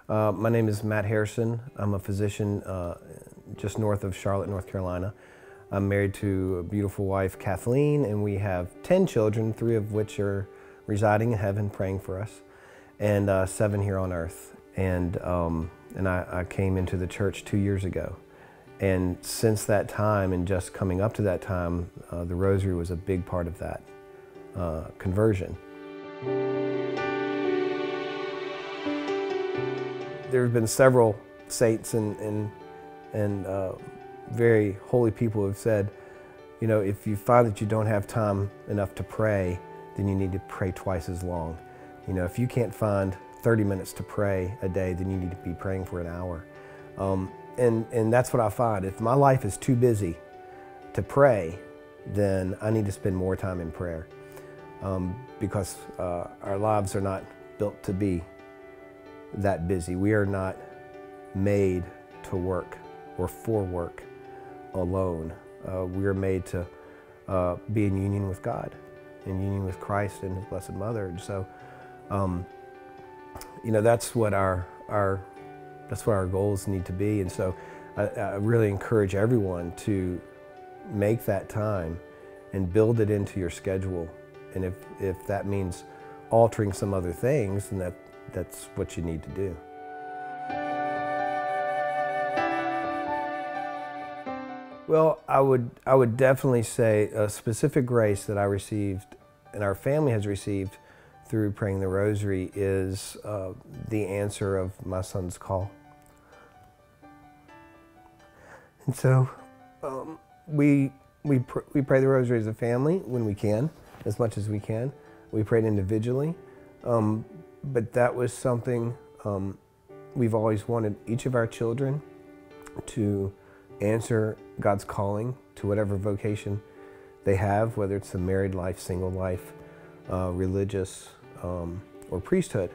My name is Matt Harrison. I'm a physician just north of Charlotte, North Carolina. I'm married to a beautiful wife, Kathleen, and we have 10 children, 3 of which are residing in heaven praying for us, and 7 here on earth. And I came into the church 2 years ago. And since that time, and just coming up to that time, the Rosary was a big part of that conversion. There have been several saints and very holy people who have said, you know, if you find that you don't have time enough to pray, then you need to pray twice as long. You know, if you can't find 30 minutes to pray a day, then you need to be praying for an hour. And that's what I find. If my life is too busy to pray, then I need to spend more time in prayer because our lives are not built to be that busy. We are not made to work or for work alone. We are made to be in union with God, in union with Christ and His Blessed Mother. And so, you know, that's what our goals need to be. And so I really encourage everyone to make that time and build it into your schedule. And if that means altering some other things, then that's what you need to do. Well, I would definitely say a specific grace that I received and our family has received through praying the Rosary is the answer of my son's call. And so we pray the Rosary as a family when we can, as much as we can. We prayed individually, but that was something we've always wanted each of our children to answer God's calling to whatever vocation they have, whether it's the married life, single life, religious, or priesthood.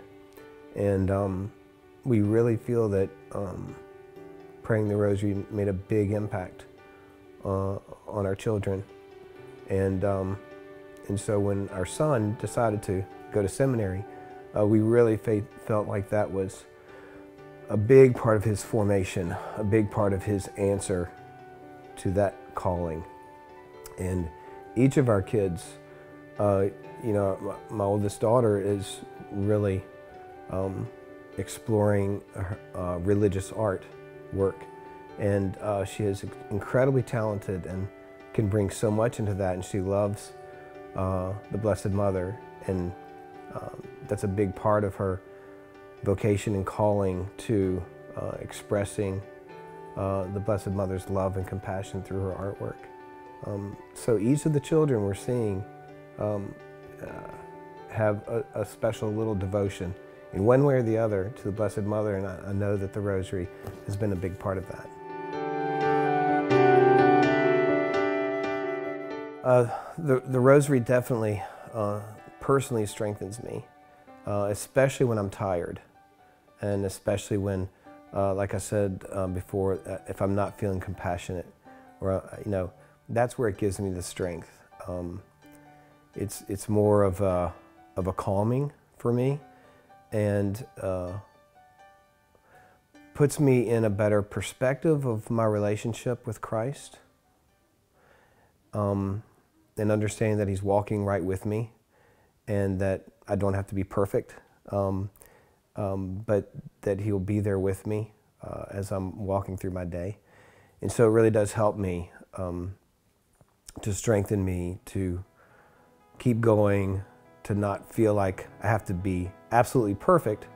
And we really feel that praying the Rosary made a big impact on our children. And so when our son decided to go to seminary, we really felt like that was a big part of his formation, a big part of his answer to that calling. And each of our kids, you know, my oldest daughter is really exploring religious art work, and she is incredibly talented and can bring so much into that, and she loves the Blessed Mother, and that's a big part of her vocation and calling to expressing the Blessed Mother's love and compassion through her artwork. So each of the children we're seeing have a special little devotion in one way or the other to the Blessed Mother, and I know that the Rosary has been a big part of that. The Rosary definitely personally strengthens me, especially when I'm tired, and especially when, like I said before, if I'm not feeling compassionate, or you know, that's where it gives me the strength. It's more of a calming for me, and puts me in a better perspective of my relationship with Christ, and understanding that He's walking right with me, and that I don't have to be perfect, but that He'll be there with me as I'm walking through my day. And so it really does help me to strengthen me to keep going, to not feel like I have to be absolutely perfect,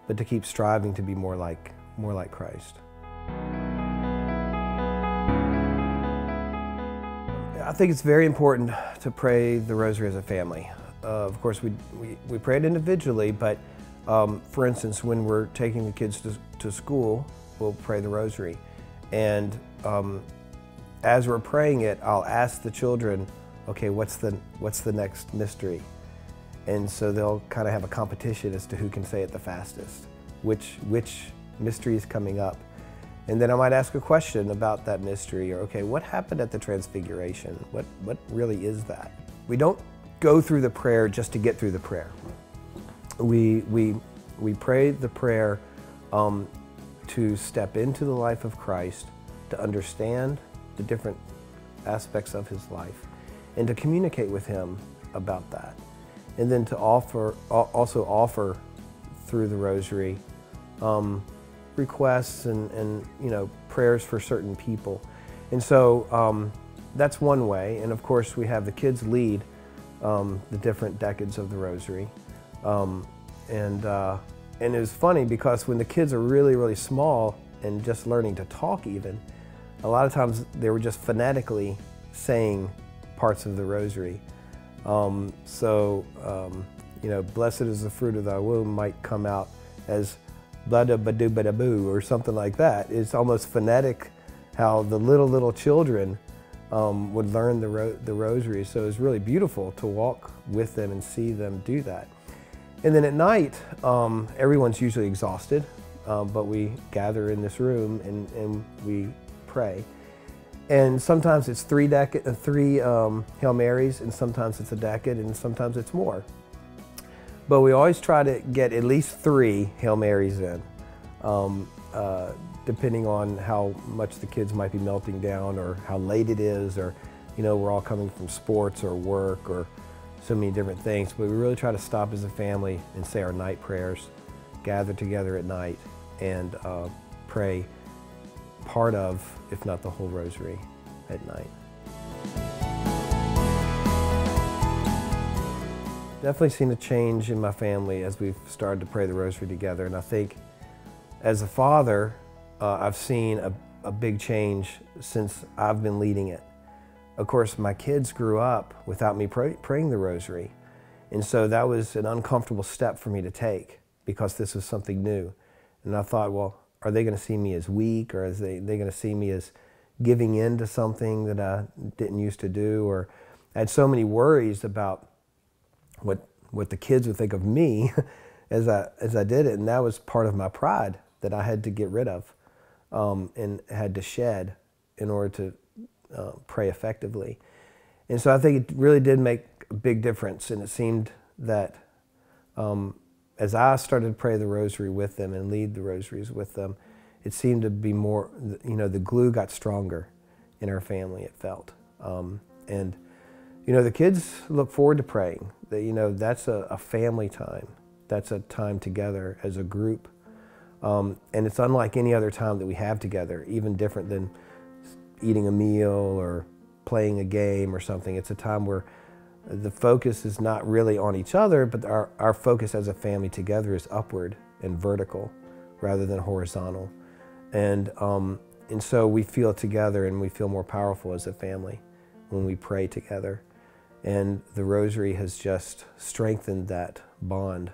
but to keep striving to be more like Christ. I think it's very important to pray the Rosary as a family. Of course, we pray it individually, but for instance, when we're taking the kids to school, we'll pray the Rosary. And as we're praying it, I'll ask the children, okay, what's the next mystery? And so they'll kind of have a competition as to who can say it the fastest, which mystery is coming up. And then I might ask a question about that mystery, or okay, what happened at the Transfiguration? What really is that? We don't go through the prayer just to get through the prayer. We pray the prayer to step into the life of Christ, to understand the different aspects of his life, and to communicate with him about that. And then to also offer through the Rosary requests and prayers for certain people. And so that's one way. And of course we have the kids lead the different decades of the Rosary. And it was funny because when the kids are really, really small and just learning to talk even, a lot of times they were just phonetically saying parts of the Rosary. Blessed is the fruit of thy womb might come out as blah-da-ba-doo-ba-da-boo or something like that. It's almost phonetic how the little children would learn the Rosary. So it was really beautiful to walk with them and see them do that. And then at night, everyone's usually exhausted, but we gather in this room and we pray. And sometimes it's three Hail Marys, and sometimes it's a decade, and sometimes it's more. But we always try to get at least 3 Hail Marys in, depending on how much the kids might be melting down or how late it is, or we're all coming from sports or work or so many different things. But we really try to stop as a family and say our night prayers, gather together at night, and pray part of, if not the whole Rosary at night. Definitely seen a change in my family as we've started to pray the Rosary together. And I think as a father, I've seen a big change since I've been leading it. Of course, my kids grew up without me praying the Rosary. And so that was an uncomfortable step for me to take because this was something new. And I thought, well, are they going to see me as weak, or are they going to see me as giving in to something that I didn't used to do? Or I had so many worries about what the kids would think of me as I did it, and that was part of my pride that I had to get rid of and had to shed in order to pray effectively. And so I think it really did make a big difference, and it seemed that as I started to pray the Rosary with them and lead the Rosaries with them, it seemed to be more, the glue got stronger in our family, it felt. The kids look forward to praying. That's a family time. That's a time together as a group. And it's unlike any other time that we have together, even different than eating a meal or playing a game or something. It's a time where the focus is not really on each other, but our focus as a family together is upward and vertical rather than horizontal. And so we feel together, and we feel more powerful as a family when we pray together. And the Rosary has just strengthened that bond